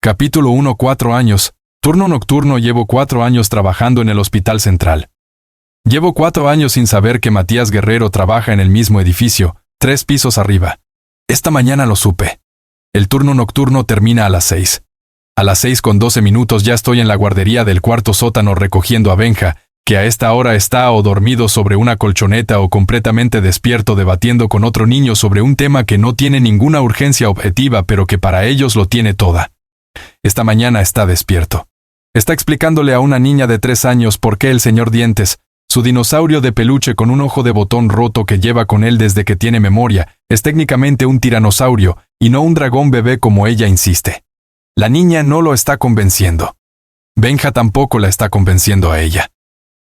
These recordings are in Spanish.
Capítulo 1. 4 años. Turno nocturno. Llevo 4 años trabajando en el Hospital Central. Llevo 4 años sin saber que Matías Guerrero trabaja en el mismo edificio, 3 pisos arriba. Esta mañana lo supe. El turno nocturno termina a las 6. A las 6:12 ya estoy en la guardería del cuarto sótano recogiendo a Benja, que a esta hora está o dormido sobre una colchoneta o completamente despierto debatiendo con otro niño sobre un tema que no tiene ninguna urgencia objetiva pero que para ellos lo tiene toda. Esta mañana está despierto. Está explicándole a una niña de 3 años por qué el señor Dientes, su dinosaurio de peluche con un ojo de botón roto que lleva con él desde que tiene memoria, es técnicamente un tiranosaurio y no un dragón bebé como ella insiste. La niña no lo está convenciendo. Benja tampoco la está convenciendo a ella.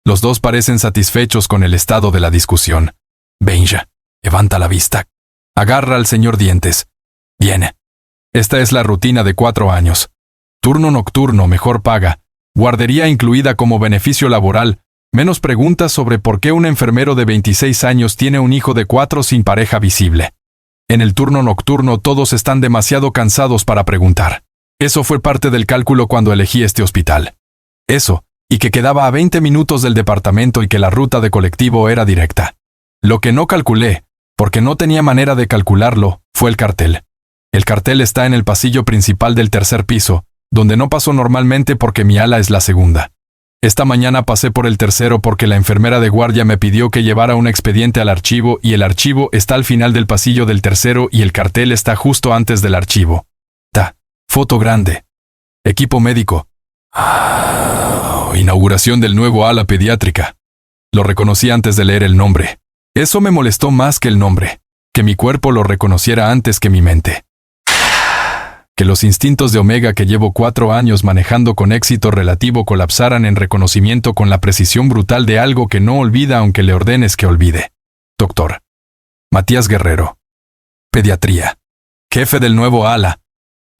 Los dos parecen satisfechos con el estado de la discusión. Benja, levanta la vista. Agarra al señor Dientes. Viene. Esta es la rutina de 4 años. Turno nocturno, mejor paga. Guardería incluida como beneficio laboral. Menos preguntas sobre por qué un enfermero de 26 años tiene un hijo de 4 sin pareja visible. En el turno nocturno todos están demasiado cansados para preguntar. Eso fue parte del cálculo cuando elegí este hospital. Eso, y que quedaba a 20 minutos del departamento y que la ruta de colectivo era directa. Lo que no calculé, porque no tenía manera de calcularlo, fue el cartel. El cartel está en el pasillo principal del 3er piso, donde no paso normalmente porque mi ala es la segunda. Esta mañana pasé por el 3º porque la enfermera de guardia me pidió que llevara un expediente al archivo y el archivo está al final del pasillo del 3º y el cartel está justo antes del archivo. Foto grande. Equipo médico. Inauguración del nuevo ala pediátrica. Lo reconocí antes de leer el nombre. Eso me molestó más que el nombre. Que mi cuerpo lo reconociera antes que mi mente. Que los instintos de Omega que llevo 4 años manejando con éxito relativo colapsaran en reconocimiento con la precisión brutal de algo que no olvida aunque le ordenes que olvide. Doctor Matías Guerrero. Pediatría. Jefe del nuevo ala.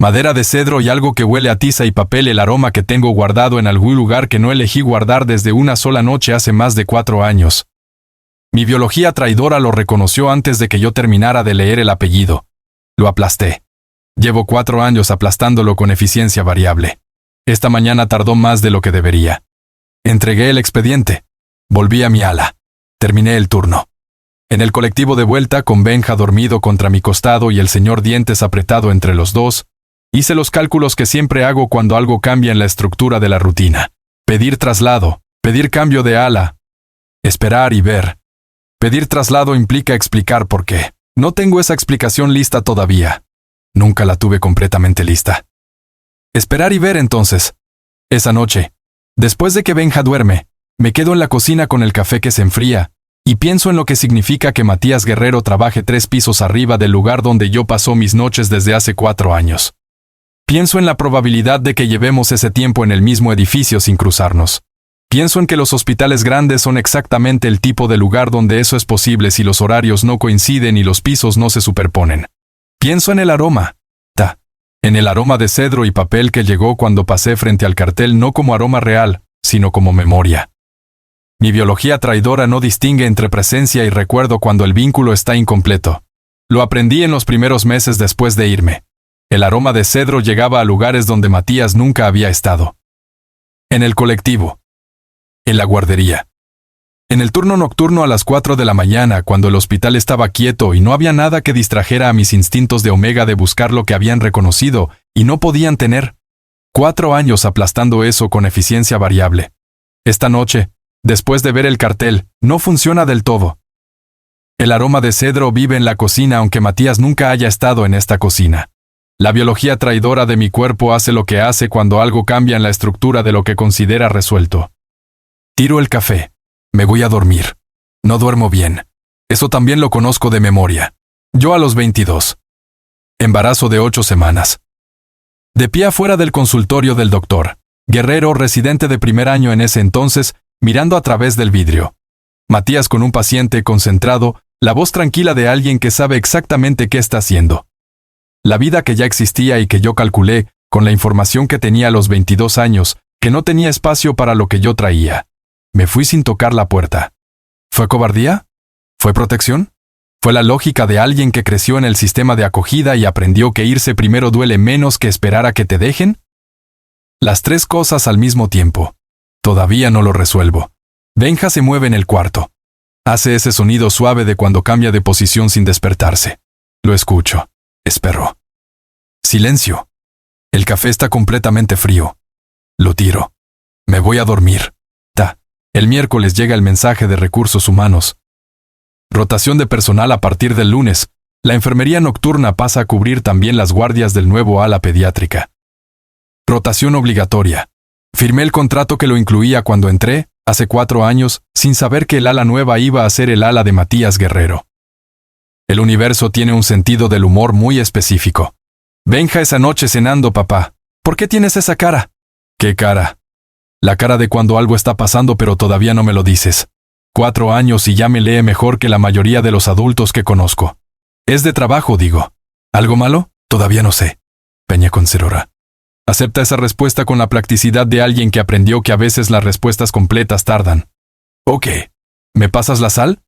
Madera de cedro y algo que huele a tiza y papel, el aroma que tengo guardado en algún lugar que no elegí guardar desde una sola noche hace más de 4 años. Mi biología traidora lo reconoció antes de que yo terminara de leer el apellido. Lo aplasté. Llevo 4 años aplastándolo con eficiencia variable. Esta mañana tardó más de lo que debería. Entregué el expediente. Volví a mi ala. Terminé el turno. En el colectivo de vuelta, con Benja dormido contra mi costado y el señor Dientes apretado entre los dos, hice los cálculos que siempre hago cuando algo cambia en la estructura de la rutina. Pedir traslado, pedir cambio de ala, esperar y ver. Pedir traslado implica explicar por qué. No tengo esa explicación lista todavía. Nunca la tuve completamente lista. Esperar y ver entonces. Esa noche, después de que Benja duerme, me quedo en la cocina con el café que se enfría, y pienso en lo que significa que Matías Guerrero trabaje 3 pisos arriba del lugar donde yo paso mis noches desde hace 4 años. Pienso en la probabilidad de que llevemos ese tiempo en el mismo edificio sin cruzarnos. Pienso en que los hospitales grandes son exactamente el tipo de lugar donde eso es posible si los horarios no coinciden y los pisos no se superponen. Pienso en el aroma. En el aroma de cedro y papel que llegó cuando pasé frente al cartel no como aroma real, sino como memoria. Mi biología traidora no distingue entre presencia y recuerdo cuando el vínculo está incompleto. Lo aprendí en los primeros meses después de irme. El aroma de cedro llegaba a lugares donde Matías nunca había estado. En el colectivo. En la guardería. En el turno nocturno a las 4 de la mañana, cuando el hospital estaba quieto y no había nada que distrajera a mis instintos de Omega de buscar lo que habían reconocido y no podían tener. 4 años aplastando eso con eficiencia variable. Esta noche, después de ver el cartel, no funciona del todo. El aroma de cedro vive en la cocina aunque Matías nunca haya estado en esta cocina. La biología traidora de mi cuerpo hace lo que hace cuando algo cambia en la estructura de lo que considera resuelto. Tiro el café. Me voy a dormir. No duermo bien. Eso también lo conozco de memoria. Yo a los 22. Embarazo de 8 semanas. De pie afuera del consultorio del doctor Guerrero, residente de primer año en ese entonces, mirando a través del vidrio. Matías con un paciente concentrado, la voz tranquila de alguien que sabe exactamente qué está haciendo. La vida que ya existía y que yo calculé, con la información que tenía a los 22 años, que no tenía espacio para lo que yo traía. Me fui sin tocar la puerta. ¿Fue cobardía? ¿Fue protección? ¿Fue la lógica de alguien que creció en el sistema de acogida y aprendió que irse primero duele menos que esperar a que te dejen? Las tres cosas al mismo tiempo. Todavía no lo resuelvo. Benja se mueve en el cuarto. Hace ese sonido suave de cuando cambia de posición sin despertarse. Lo escucho. Espero. Silencio. El café está completamente frío. Lo tiro. Me voy a dormir. El miércoles llega el mensaje de recursos humanos. Rotación de personal a partir del lunes. La enfermería nocturna pasa a cubrir también las guardias del nuevo ala pediátrica. Rotación obligatoria. Firmé el contrato que lo incluía cuando entré, hace 4 años, sin saber que el ala nueva iba a ser el ala de Matías Guerrero. El universo tiene un sentido del humor muy específico. Benja esa noche cenando, papá. ¿Por qué tienes esa cara? ¿Qué cara? La cara de cuando algo está pasando pero todavía no me lo dices. 4 años y ya me lee mejor que la mayoría de los adultos que conozco. Es de trabajo, digo. ¿Algo malo? Todavía no sé. Peña con cerora. Acepta esa respuesta con la practicidad de alguien que aprendió que a veces las respuestas completas tardan. Ok. ¿Me pasas la sal?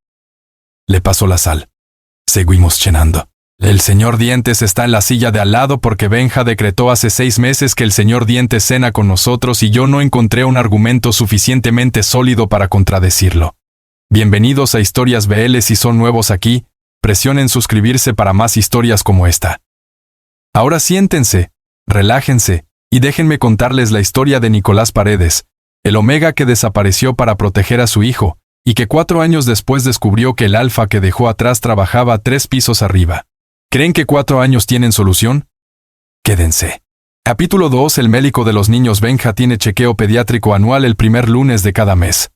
Le paso la sal. Seguimos cenando. El señor Dientes está en la silla de al lado porque Benja decretó hace 6 meses que el señor Dientes cena con nosotros y yo no encontré un argumento suficientemente sólido para contradecirlo. Bienvenidos a Historias BL. Si son nuevos aquí, presionen suscribirse para más historias como esta. Ahora siéntense, relájense, y déjenme contarles la historia de Nicolás Paredes, el Omega que desapareció para proteger a su hijo, y que 4 años después descubrió que el Alfa que dejó atrás trabajaba 3 pisos arriba. ¿Creen que 4 años tienen solución? Quédense. Capítulo 2. El médico de los niños. Benja tiene chequeo pediátrico anual el primer lunes de cada mes.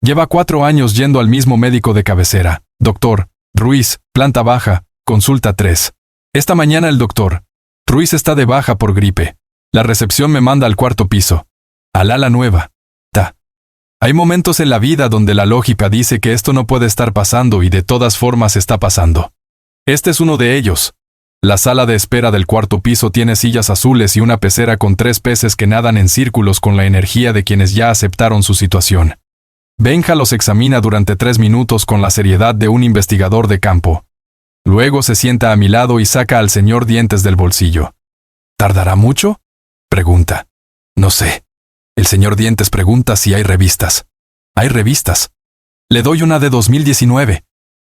Lleva 4 años yendo al mismo médico de cabecera. Doctor Ruiz, planta baja, consulta 3. Esta mañana el doctor Ruiz está de baja por gripe. La recepción me manda al 4º piso. Al ala nueva. Hay momentos en la vida donde la lógica dice que esto no puede estar pasando y de todas formas está pasando. Este es uno de ellos. La sala de espera del 4º piso tiene sillas azules y una pecera con 3 peces que nadan en círculos con la energía de quienes ya aceptaron su situación. Benja los examina durante 3 minutos con la seriedad de un investigador de campo. Luego se sienta a mi lado y saca al señor Dientes del bolsillo. ¿Tardará mucho? Pregunta. No sé. El señor Dientes pregunta si hay revistas. Hay revistas. Le doy una de 2019.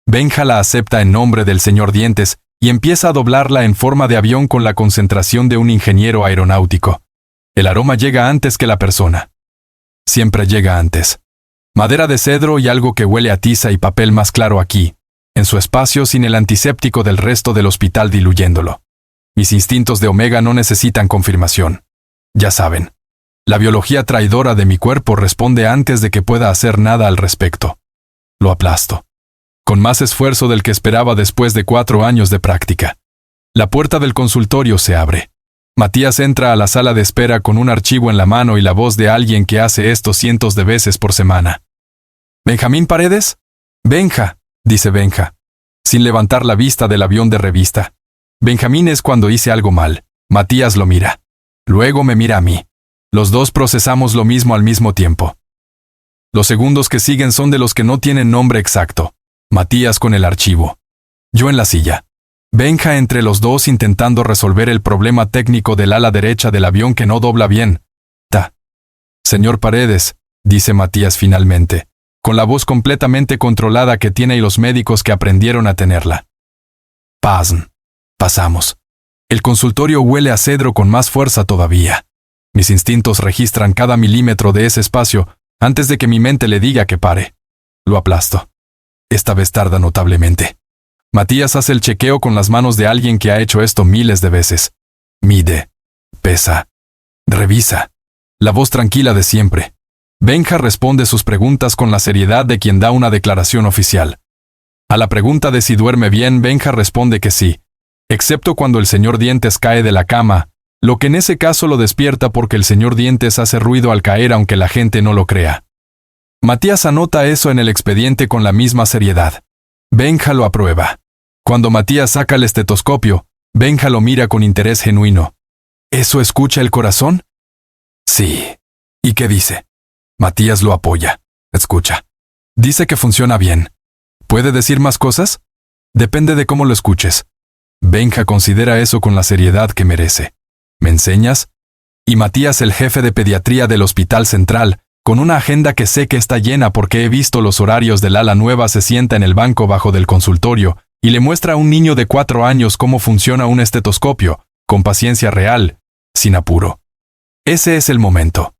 Benja la acepta en nombre del señor Dientes y empieza a doblarla en forma de avión con la concentración de un ingeniero aeronáutico. El aroma llega antes que la persona. Siempre llega antes. Madera de cedro y algo que huele a tiza y papel más claro aquí, en su espacio sin el antiséptico del resto del hospital diluyéndolo. Mis instintos de Omega no necesitan confirmación. Ya saben. La biología traidora de mi cuerpo responde antes de que pueda hacer nada al respecto. Lo aplasto. Con más esfuerzo del que esperaba después de 4 años de práctica. La puerta del consultorio se abre. Matías entra a la sala de espera con un archivo en la mano y la voz de alguien que hace esto cientos de veces por semana. ¿Benjamín Paredes? Benja, dice Benja, sin levantar la vista del avión de revista. Benjamín es cuando hice algo mal. Matías lo mira. Luego me mira a mí. Los dos procesamos lo mismo al mismo tiempo. Los segundos que siguen son de los que no tienen nombre exacto. Matías con el archivo. Yo en la silla. Benja entre los dos intentando resolver el problema técnico del ala derecha del avión que no dobla bien. Señor Paredes, dice Matías finalmente, con la voz completamente controlada que tiene y los médicos que aprendieron a tenerla. Pasamos. El consultorio huele a cedro con más fuerza todavía. Mis instintos registran cada milímetro de ese espacio antes de que mi mente le diga que pare. Lo aplasto. Esta vez tarda notablemente. Matías hace el chequeo con las manos de alguien que ha hecho esto miles de veces. Mide. Pesa. Revisa. La voz tranquila de siempre. Benja responde sus preguntas con la seriedad de quien da una declaración oficial. A la pregunta de si duerme bien, Benja responde que sí, excepto cuando el señor Dientes cae de la cama, lo que en ese caso lo despierta porque el señor Dientes hace ruido al caer aunque la gente no lo crea. Matías anota eso en el expediente con la misma seriedad. Benja lo aprueba. Cuando Matías saca el estetoscopio, Benja lo mira con interés genuino. ¿Eso escucha el corazón? Sí. ¿Y qué dice? Matías lo apoya. Escucha. Dice que funciona bien. ¿Puede decir más cosas? Depende de cómo lo escuches. Benja considera eso con la seriedad que merece. ¿Me enseñas? Y Matías, el jefe de pediatría del Hospital Central, con una agenda que sé que está llena porque he visto los horarios del ala nueva, se sienta en el banco bajo del consultorio y le muestra a un niño de 4 años cómo funciona un estetoscopio, con paciencia real, sin apuro. Ese es el momento.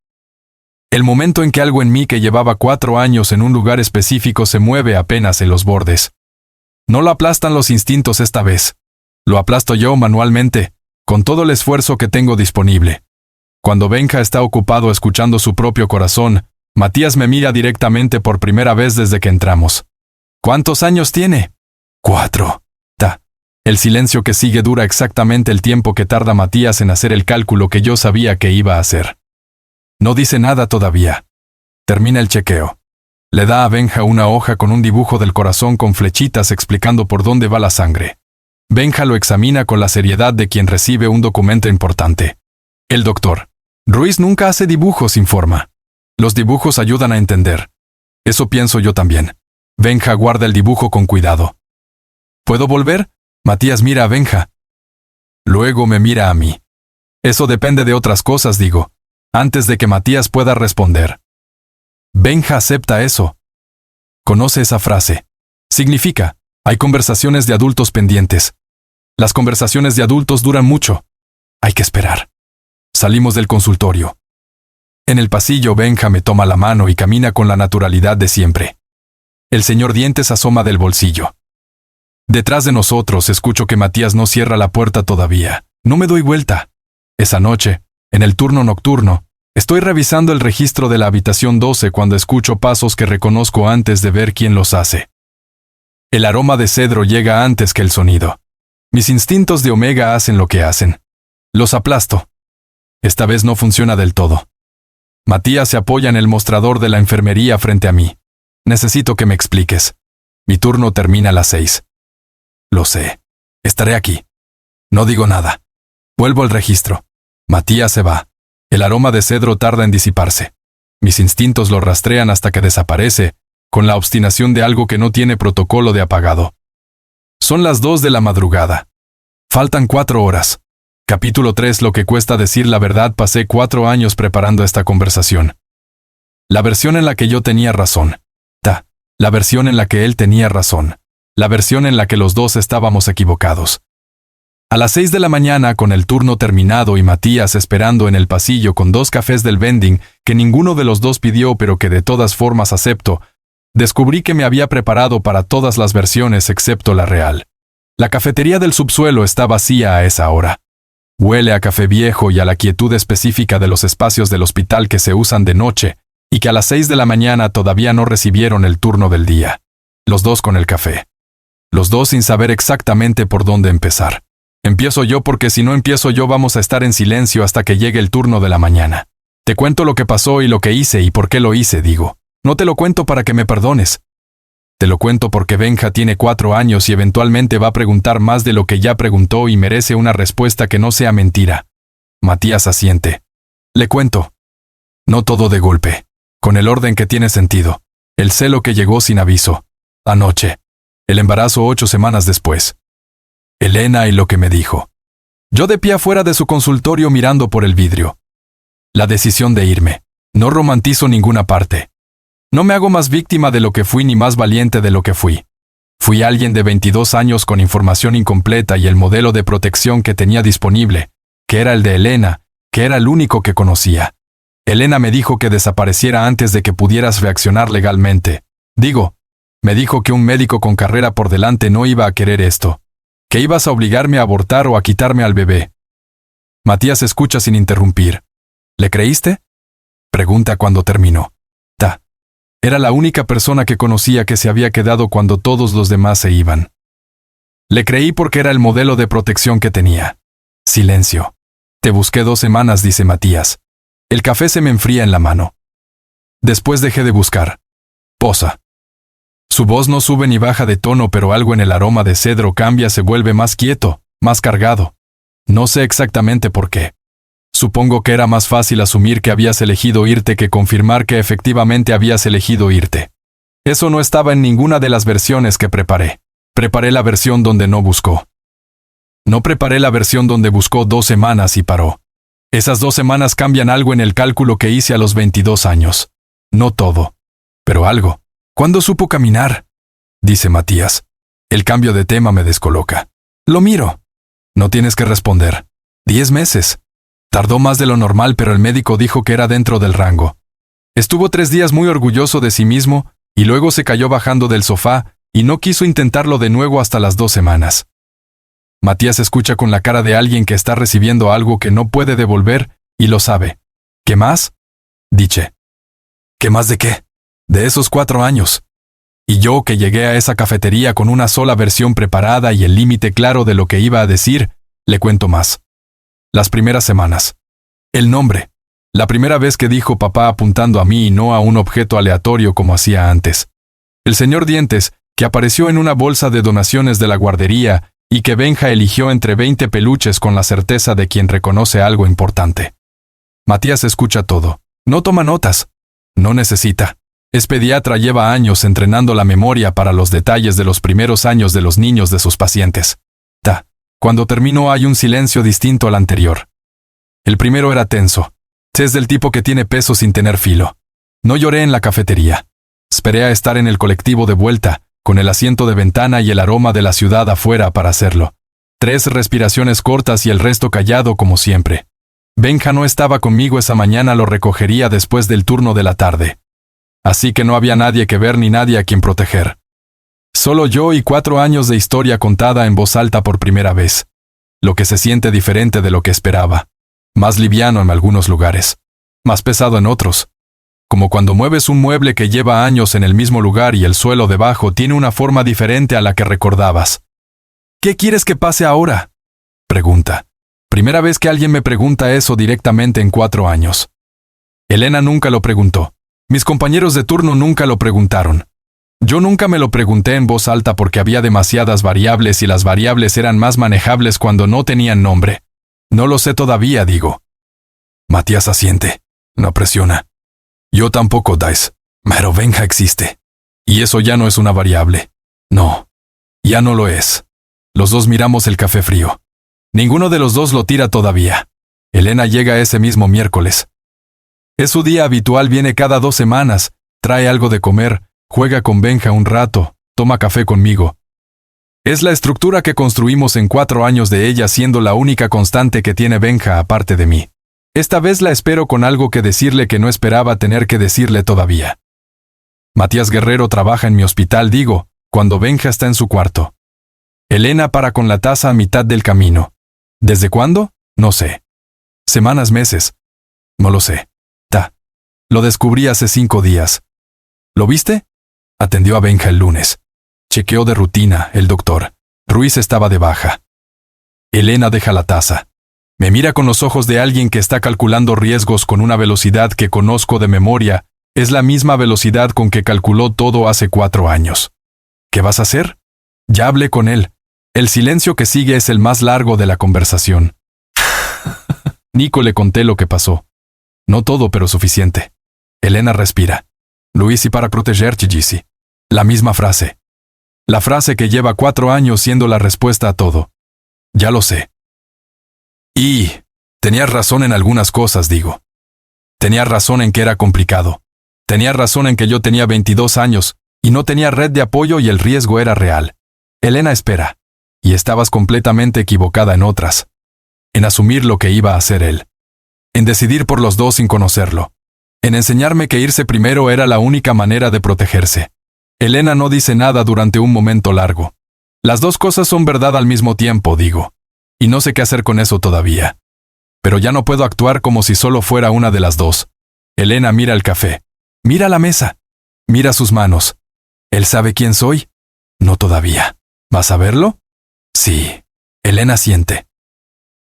El momento en que algo en mí que llevaba 4 años en un lugar específico se mueve apenas en los bordes. No lo aplastan los instintos esta vez. Lo aplasto yo manualmente, con todo el esfuerzo que tengo disponible. Cuando Benja está ocupado escuchando su propio corazón, Matías me mira directamente por primera vez desde que entramos. ¿Cuántos años tiene? 4. El silencio que sigue dura exactamente el tiempo que tarda Matías en hacer el cálculo que yo sabía que iba a hacer. No dice nada todavía. Termina el chequeo. Le da a Benja una hoja con un dibujo del corazón con flechitas explicando por dónde va la sangre. Benja lo examina con la seriedad de quien recibe un documento importante. El doctor Ruiz nunca hace dibujos, informa. Los dibujos ayudan a entender. Eso pienso yo también. Benja guarda el dibujo con cuidado. ¿Puedo volver? Matías mira a Benja. Luego me mira a mí. Eso depende de otras cosas, digo, antes de que Matías pueda responder. Benja acepta eso. Conoce esa frase. Significa, hay conversaciones de adultos pendientes. Las conversaciones de adultos duran mucho. Hay que esperar. Salimos del consultorio. En el pasillo, Benja me toma la mano y camina con la naturalidad de siempre. El señor Dientes asoma del bolsillo. Detrás de nosotros escucho que Matías no cierra la puerta todavía. No me doy vuelta. Esa noche, en el turno nocturno, estoy revisando el registro de la habitación 12 cuando escucho pasos que reconozco antes de ver quién los hace. El aroma de cedro llega antes que el sonido. Mis instintos de Omega hacen lo que hacen. Los aplasto. Esta vez no funciona del todo. Matías se apoya en el mostrador de la enfermería frente a mí. Necesito que me expliques. Mi turno termina a las 6. Lo sé. Estaré aquí. No digo nada. Vuelvo al registro. Matías se va. El aroma de cedro tarda en disiparse. Mis instintos lo rastrean hasta que desaparece, con la obstinación de algo que no tiene protocolo de apagado. Son las 2 de la madrugada. Faltan 4 horas. Capítulo 3. Lo que cuesta decir la verdad. Pasé 4 años preparando esta conversación. La versión en la que yo tenía razón. La versión en la que él tenía razón. La versión en la que los dos estábamos equivocados. A las 6 de la mañana, con el turno terminado y Matías esperando en el pasillo con 2 cafés del vending que ninguno de los dos pidió pero que de todas formas acepto, descubrí que me había preparado para todas las versiones excepto la real. La cafetería del subsuelo está vacía a esa hora. Huele a café viejo y a la quietud específica de los espacios del hospital que se usan de noche y que a las 6 de la mañana todavía no recibieron el turno del día. Los dos con el café. Los dos sin saber exactamente por dónde empezar. Empiezo yo porque si no empiezo yo vamos a estar en silencio hasta que llegue el turno de la mañana. Te cuento lo que pasó y lo que hice y por qué lo hice, digo. No te lo cuento para que me perdones. Te lo cuento porque Benja tiene 4 años y eventualmente va a preguntar más de lo que ya preguntó y merece una respuesta que no sea mentira. Matías asiente. Le cuento. No todo de golpe. Con el orden que tiene sentido. El celo que llegó sin aviso. Anoche. El embarazo 8 semanas después. Elena y lo que me dijo. Yo de pie afuera de su consultorio mirando por el vidrio. La decisión de irme. No romantizo ninguna parte. No me hago más víctima de lo que fui ni más valiente de lo que fui. Fui alguien de 22 años con información incompleta y el modelo de protección que tenía disponible, que era el de Elena, que era el único que conocía. Elena me dijo que desapareciera antes de que pudieras reaccionar legalmente. Digo, me dijo que un médico con carrera por delante no iba a querer esto. Que ibas a obligarme a abortar o a quitarme al bebé. Matías escucha sin interrumpir. ¿Le creíste? Pregunta cuando terminó. Era la única persona que conocía que se había quedado cuando todos los demás se iban. Le creí porque era el modelo de protección que tenía. Silencio. Te busqué 2 semanas, dice Matías. El café se me enfría en la mano. Después dejé de buscar. Posa. Su voz no sube ni baja de tono, pero algo en el aroma de cedro cambia, se vuelve más quieto, más cargado. No sé exactamente por qué. Supongo que era más fácil asumir que habías elegido irte que confirmar que efectivamente habías elegido irte. Eso no estaba en ninguna de las versiones que preparé. Preparé la versión donde no buscó. No preparé la versión donde buscó 2 semanas y paró. Esas 2 semanas cambian algo en el cálculo que hice a los 22 años. No todo, pero algo. ¿Cuándo supo caminar?, dice Matías. El cambio de tema me descoloca. Lo miro. No tienes que responder. 10 meses. Tardó más de lo normal, pero el médico dijo que era dentro del rango. Estuvo 3 días muy orgulloso de sí mismo, y luego se cayó bajando del sofá, y no quiso intentarlo de nuevo hasta las 2 semanas. Matías escucha con la cara de alguien que está recibiendo algo que no puede devolver, y lo sabe. ¿Qué más?, dice. ¿Qué más de qué? De esos 4 años. Y yo, que llegué a esa cafetería con una sola versión preparada y el límite claro de lo que iba a decir, le cuento más. Las primeras semanas. El nombre. La primera vez que dijo papá apuntando a mí y no a un objeto aleatorio como hacía antes. El señor Dientes, que apareció en una bolsa de donaciones de la guardería y que Benja eligió entre 20 peluches con la certeza de quien reconoce algo importante. Matías escucha todo. No toma notas. No necesita. Es pediatra, lleva años entrenando la memoria para los detalles de los primeros años de los niños de sus pacientes. Cuando terminó hay un silencio distinto al anterior. El primero era tenso. Es del tipo que tiene peso sin tener filo. No lloré en la cafetería. Esperé a estar en el colectivo de vuelta, con el asiento de ventana y el aroma de la ciudad afuera para hacerlo. 3 respiraciones cortas y el resto callado como siempre. Benja no estaba conmigo esa mañana, lo recogería después del turno de la tarde. Así que no había nadie que ver ni nadie a quien proteger. Solo yo y 4 años de historia contada en voz alta por primera vez. Lo que se siente diferente de lo que esperaba. Más liviano en algunos lugares. Más pesado en otros. Como cuando mueves un mueble que lleva años en el mismo lugar y el suelo debajo tiene una forma diferente a la que recordabas. ¿Qué quieres que pase ahora?, pregunta. Primera vez que alguien me pregunta eso directamente en 4 años. Elena nunca lo preguntó. Mis compañeros de turno nunca lo preguntaron. Yo nunca me lo pregunté en voz alta porque había demasiadas variables y las variables eran más manejables cuando no tenían nombre. No lo sé todavía, digo. Matías asiente. No presiona. Yo tampoco, Dice. Pero Benja existe. Y eso ya no es una variable. No. Ya no lo es. Los dos miramos el café frío. Ninguno de los dos lo tira todavía. Elena llega ese mismo miércoles. Es su día habitual, viene cada 2 semanas, trae algo de comer, juega con Benja un rato, toma café conmigo. Es la estructura que construimos en 4 años de ella, siendo la única constante que tiene Benja aparte de mí. Esta vez la espero con algo que decirle que no esperaba tener que decirle todavía. Matías Guerrero trabaja en mi hospital, digo, cuando Benja está en su cuarto. Elena para con la taza a mitad del camino. ¿Desde cuándo? No sé. Semanas, meses. No lo sé. Lo descubrí hace 5 días. ¿Lo viste? Atendió a Benja el lunes. Chequeo de rutina, el doctor. Ruiz estaba de baja. Elena deja la taza. Me mira con los ojos de alguien que está calculando riesgos con una velocidad que conozco de memoria. Es la misma velocidad con que calculó todo hace 4 años. ¿Qué vas a hacer? Ya hablé con él. El silencio que sigue es el más largo de la conversación. Nico, le conté lo que pasó. No todo, pero suficiente. Elena respira. Luis, y para protegerte, Gigi. La misma frase. La frase que lleva 4 años siendo la respuesta a todo. Ya lo sé. Y tenías razón en algunas cosas, digo. Tenías razón en que era complicado. Tenías razón en que yo tenía 22 años, y no tenía red de apoyo y el riesgo era real. Elena, espera. Y estabas completamente equivocada en otras. En asumir lo que iba a hacer él. En decidir por los dos sin conocerlo. En enseñarme que irse primero era la única manera de protegerse. Elena no dice nada durante un momento largo. Las 2 cosas son verdad al mismo tiempo, digo. Y no sé qué hacer con eso todavía. Pero ya no puedo actuar como si solo fuera una de las 2. Elena mira el café. Mira la mesa. Mira sus manos. ¿Él sabe quién soy? No todavía. ¿Vas a verlo? Sí. Elena siente.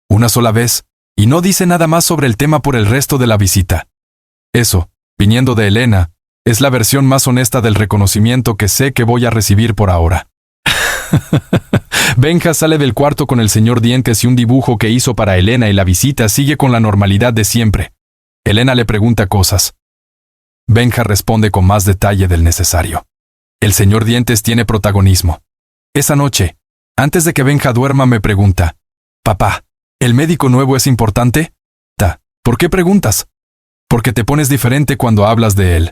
Una sola vez, y no dice nada más sobre el tema por el resto de la visita. Eso, viniendo de Elena, es la versión más honesta del reconocimiento que sé que voy a recibir por ahora. Benja sale del cuarto con el señor Dientes y un dibujo que hizo para Elena y la visita sigue con la normalidad de siempre. Elena le pregunta cosas. Benja responde con más detalle del necesario. El señor Dientes tiene protagonismo. Esa noche, antes de que Benja duerma, me pregunta, «Papá, ¿el médico nuevo es importante?» ¿Por qué preguntas? Porque te pones diferente cuando hablas de él.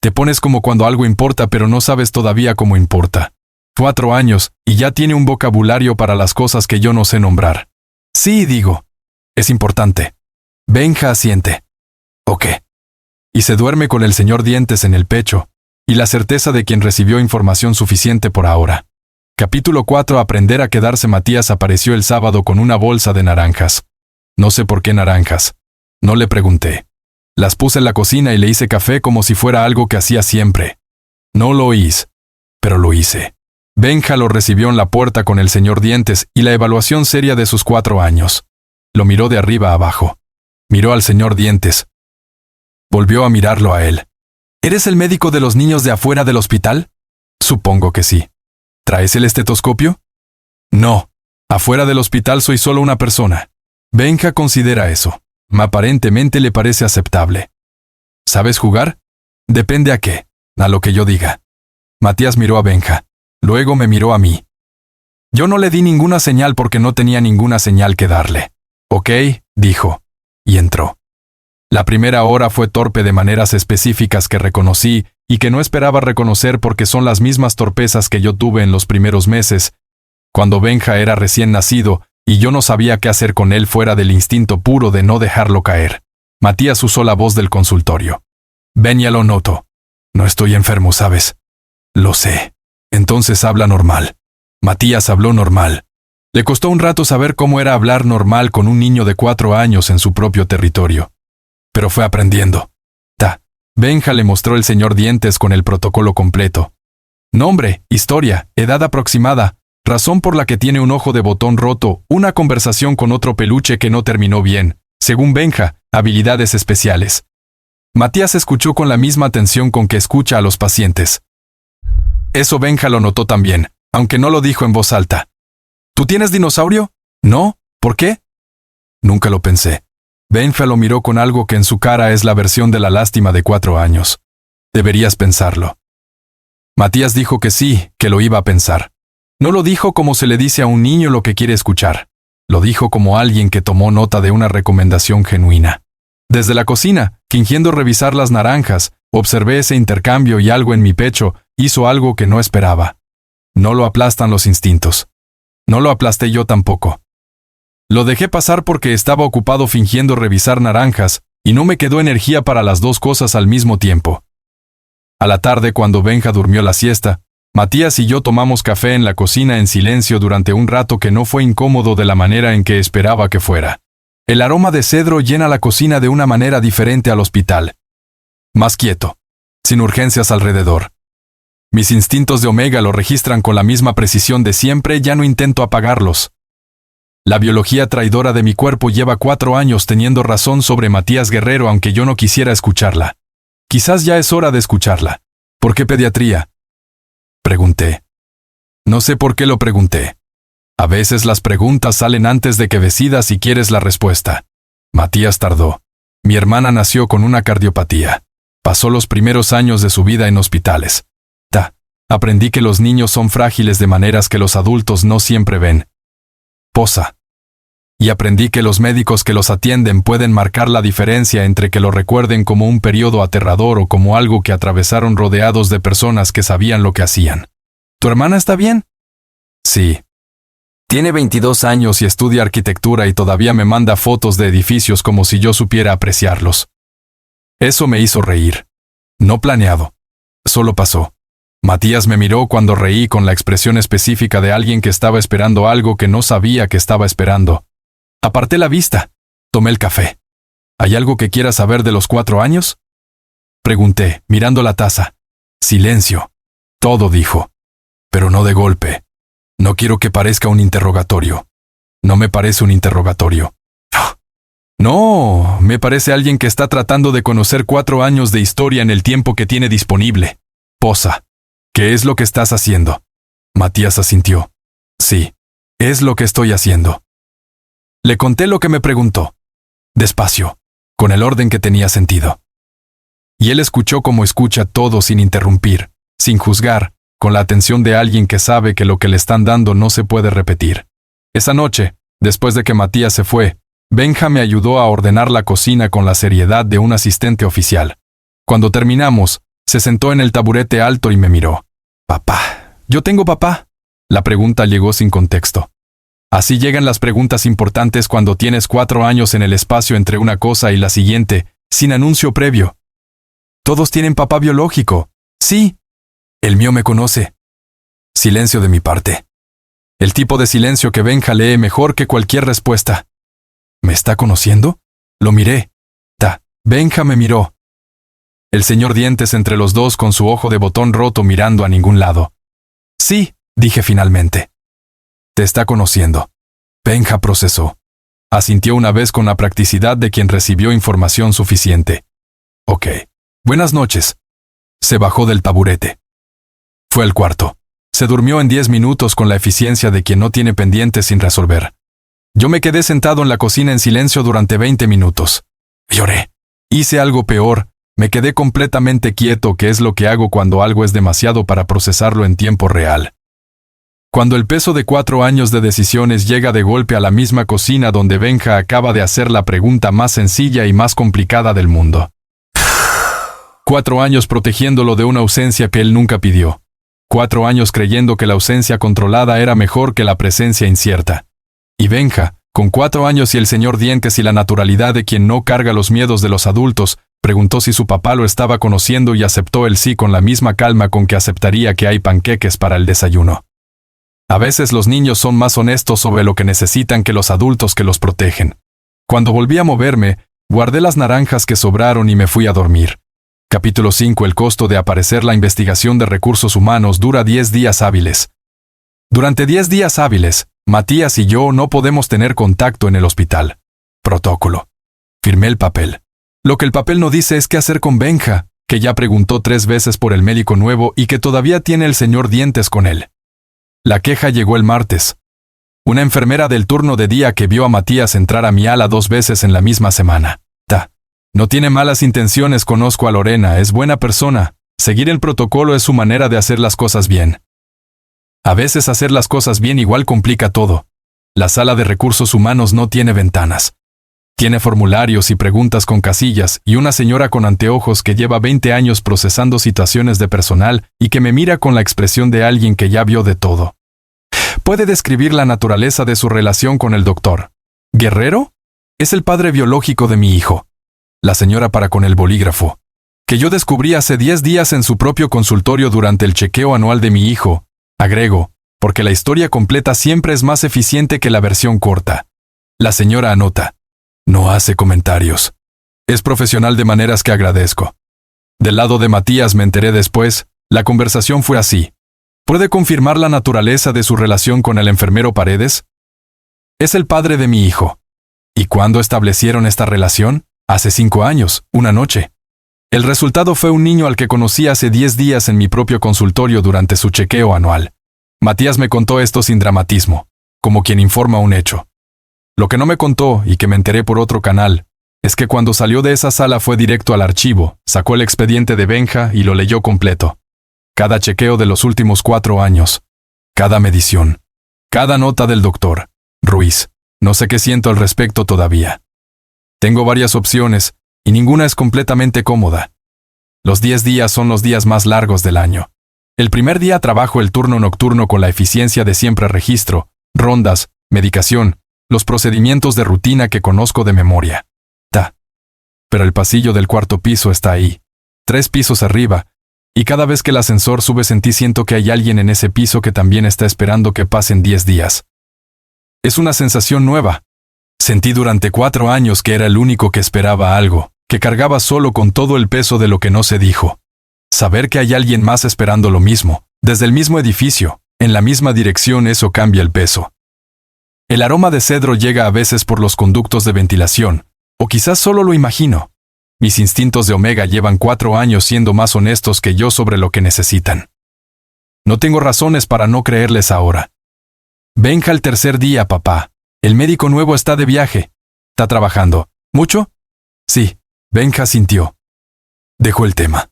Te pones como cuando algo importa pero no sabes todavía cómo importa. 4 años, y ya tiene un vocabulario para las cosas que yo no sé nombrar. Sí, digo. Es importante. Benja asiente. Ok. Y se duerme con el señor Dientes en el pecho, y la certeza de quien recibió información suficiente por ahora. Capítulo 4. Aprender a quedarse. Matías apareció el sábado con una bolsa de naranjas. No sé por qué naranjas. No le pregunté. Las puse en la cocina y le hice café como si fuera algo que hacía siempre. No lo hice, pero lo hice. Benja lo recibió en la puerta con el señor Dientes y la evaluación seria de sus 4 años. Lo miró de arriba a abajo. Miró al señor Dientes. Volvió a mirarlo a él. ¿Eres el médico de los niños de afuera del hospital? Supongo que sí. ¿Traes el estetoscopio? No. Afuera del hospital soy solo una persona. Benja considera eso. Aparentemente le parece aceptable. ¿Sabes jugar? Depende a qué. A lo que yo diga. Matías miró a Benja. Luego me miró a mí. Yo no le di ninguna señal porque no tenía ninguna señal que darle. Ok, dijo. Y entró. La primera hora fue torpe de maneras específicas que reconocí y que no esperaba reconocer porque son las mismas torpezas que yo tuve en los primeros meses, cuando Benja era recién nacido y yo no sabía qué hacer con él fuera del instinto puro de no dejarlo caer. Matías usó la voz del consultorio. Ben, ya lo noto. No estoy enfermo, ¿sabes? Lo sé. Entonces habla normal. Matías habló normal. Le costó un rato saber cómo era hablar normal con un niño de 4 años en su propio territorio. Pero fue aprendiendo. Benja le mostró el señor Dientes con el protocolo completo. Nombre, historia, edad aproximada, razón por la que tiene un ojo de botón roto, una conversación con otro peluche que no terminó bien, según Benja, habilidades especiales. Matías escuchó con la misma atención con que escucha a los pacientes. Eso Benja lo notó también, aunque no lo dijo en voz alta. ¿Tú tienes dinosaurio? ¿No? ¿Por qué? Nunca lo pensé. Benja lo miró con algo que en su cara es la versión de la lástima de 4 años. Deberías pensarlo. Matías dijo que sí, que lo iba a pensar. No lo dijo como se le dice a un niño lo que quiere escuchar. Lo dijo como alguien que tomó nota de una recomendación genuina. Desde la cocina, fingiendo revisar las naranjas, observé ese intercambio y algo en mi pecho hizo algo que no esperaba. No lo aplastan los instintos. No lo aplasté yo tampoco. Lo dejé pasar porque estaba ocupado fingiendo revisar naranjas, y no me quedó energía para las dos cosas al mismo tiempo. A la tarde, cuando Benja durmió la siesta, Matías y yo tomamos café en la cocina en silencio durante un rato que no fue incómodo de la manera en que esperaba que fuera. El aroma de cedro llena la cocina de una manera diferente al hospital. Más quieto, sin urgencias alrededor. Mis instintos de Omega lo registran con la misma precisión de siempre, ya no intento apagarlos. La biología traidora de mi cuerpo lleva 4 años teniendo razón sobre Matías Guerrero aunque yo no quisiera escucharla. Quizás ya es hora de escucharla. ¿Por qué pediatría? Pregunté. No sé por qué lo pregunté. A veces las preguntas salen antes de que decidas si quieres la respuesta. Matías tardó. Mi hermana nació con una cardiopatía. Pasó los primeros años de su vida en hospitales. Aprendí que los niños son frágiles de maneras que los adultos no siempre ven. Posa. Y aprendí que los médicos que los atienden pueden marcar la diferencia entre que lo recuerden como un periodo aterrador o como algo que atravesaron rodeados de personas que sabían lo que hacían. ¿Tu hermana está bien? Sí. Tiene 22 años y estudia arquitectura y todavía me manda fotos de edificios como si yo supiera apreciarlos. Eso me hizo reír. No planeado. Solo pasó. Matías me miró cuando reí con la expresión específica de alguien que estaba esperando algo que no sabía que estaba esperando. Aparté la vista. Tomé el café. ¿Hay algo que quieras saber de los 4 años? Pregunté, mirando la taza. Silencio. Todo, dijo. Pero no de golpe. No quiero que parezca un interrogatorio. No me parece un interrogatorio. No, me parece alguien que está tratando de conocer 4 años de historia en el tiempo que tiene disponible. Posa. ¿Qué es lo que estás haciendo? Matías asintió. Sí, es lo que estoy haciendo. Le conté lo que me preguntó. Despacio, con el orden que tenía sentido. Y él escuchó como escucha todo sin interrumpir, sin juzgar, con la atención de alguien que sabe que lo que le están dando no se puede repetir. Esa noche, después de que Matías se fue, Benja me ayudó a ordenar la cocina con la seriedad de un asistente oficial. Cuando terminamos, se sentó en el taburete alto y me miró. «Papá, ¿yo tengo papá?». La pregunta llegó sin contexto. Así llegan las preguntas importantes cuando tienes 4 años en el espacio entre una cosa y la siguiente, sin anuncio previo. «Todos tienen papá biológico». «Sí». «El mío me conoce». Silencio de mi parte. El tipo de silencio que Benja lee mejor que cualquier respuesta. ¿Me está conociendo? Lo miré. Benja me miró. El señor Dientes entre los dos con su ojo de botón roto mirando a ningún lado. «Sí», dije finalmente. «Te está conociendo». Benja procesó. Asintió una vez con la practicidad de quien recibió información suficiente. «Ok. Buenas noches». Se bajó del taburete. Fue al cuarto. Se durmió en 10 minutos con la eficiencia de quien no tiene pendientes sin resolver. Yo me quedé sentado en la cocina en silencio durante 20 minutos. Lloré. Hice algo peor. Me quedé completamente quieto, que es lo que hago cuando algo es demasiado para procesarlo en tiempo real. Cuando el peso de 4 años de decisiones llega de golpe a la misma cocina donde Benja acaba de hacer la pregunta más sencilla y más complicada del mundo. 4 años protegiéndolo de una ausencia que él nunca pidió. 4 años creyendo que la ausencia controlada era mejor que la presencia incierta. Y Benja, con 4 años y el señor Dientes y la naturalidad de quien no carga los miedos de los adultos, preguntó si su papá lo estaba conociendo y aceptó el sí con la misma calma con que aceptaría que hay panqueques para el desayuno. A veces los niños son más honestos sobre lo que necesitan que los adultos que los protegen. Cuando volví a moverme, guardé las naranjas que sobraron y me fui a dormir. Capítulo 5. El costo de aparecer. La investigación de recursos humanos dura 10 días hábiles. Durante 10 días hábiles, Matías y yo no podemos tener contacto en el hospital. Protocolo. Firmé el papel. Lo que el papel no dice es qué hacer con Benja, que ya preguntó 3 veces por el médico nuevo y que todavía tiene el señor Dientes con él. La queja llegó el martes. Una enfermera del turno de día que vio a Matías entrar a mi ala 2 veces en la misma semana. No tiene malas intenciones, conozco a Lorena, es buena persona. Seguir el protocolo es su manera de hacer las cosas bien. A veces hacer las cosas bien igual complica todo. La sala de recursos humanos no tiene ventanas. Tiene formularios y preguntas con casillas y una señora con anteojos que lleva 20 años procesando situaciones de personal y que me mira con la expresión de alguien que ya vio de todo. ¿Puede describir la naturaleza de su relación con el doctor? ¿Guerrero? Es el padre biológico de mi hijo. La señora para con el bolígrafo, que yo descubrí hace 10 días en su propio consultorio durante el chequeo anual de mi hijo. Agrego, porque la historia completa siempre es más eficiente que la versión corta. La señora anota. No hace comentarios. Es profesional de maneras que agradezco. Del lado de Matías me enteré después, la conversación fue así. ¿Puede confirmar la naturaleza de su relación con el enfermero Paredes? Es el padre de mi hijo. ¿Y cuándo establecieron esta relación? Hace 5 años, una noche. El resultado fue un niño al que conocí hace 10 días en mi propio consultorio durante su chequeo anual. Matías me contó esto sin dramatismo, como quien informa un hecho. Lo que no me contó, y que me enteré por otro canal, es que cuando salió de esa sala fue directo al archivo, sacó el expediente de Benja y lo leyó completo. Cada chequeo de los últimos 4 años. Cada medición. Cada nota del doctor Ruiz. No sé qué siento al respecto todavía. Tengo varias opciones, y ninguna es completamente cómoda. Los 10 días son los días más largos del año. El primer día trabajo el turno nocturno con la eficiencia de siempre registro, rondas, medicación, los procedimientos de rutina que conozco de memoria. Pero el pasillo del 4º piso está ahí, 3 pisos arriba, y cada vez que el ascensor sube siento que hay alguien en ese piso que también está esperando que pasen 10 días. Es una sensación nueva. Sentí durante 4 años que era el único que esperaba algo, que cargaba solo con todo el peso de lo que no se dijo. Saber que hay alguien más esperando lo mismo, desde el mismo edificio, en la misma dirección, eso cambia el peso. El aroma de cedro llega a veces por los conductos de ventilación, o quizás solo lo imagino. Mis instintos de Omega llevan 4 años siendo más honestos que yo sobre lo que necesitan. No tengo razones para no creerles ahora. Benja el 3er día, papá. El médico nuevo está de viaje. ¿Está trabajando? ¿Mucho? Sí, Benja sintió. Dejó el tema.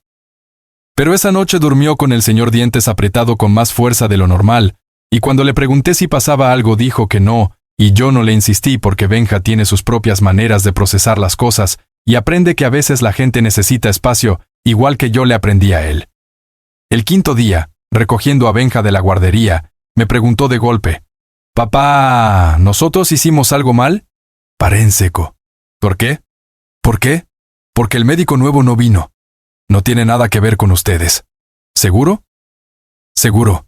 Pero esa noche durmió con el señor Dientes apretado con más fuerza de lo normal, y cuando le pregunté si pasaba algo dijo que no, Y yo no le insistí porque Benja tiene sus propias maneras de procesar las cosas y aprende que a veces la gente necesita espacio, igual que yo le aprendí a él. El quinto día, recogiendo a Benja de la guardería, me preguntó de golpe: «Papá, ¿nosotros hicimos algo mal?» Paré en seco. ¿Por qué? ¿Por qué? Porque el médico nuevo no vino. No tiene nada que ver con ustedes. ¿Seguro? Seguro.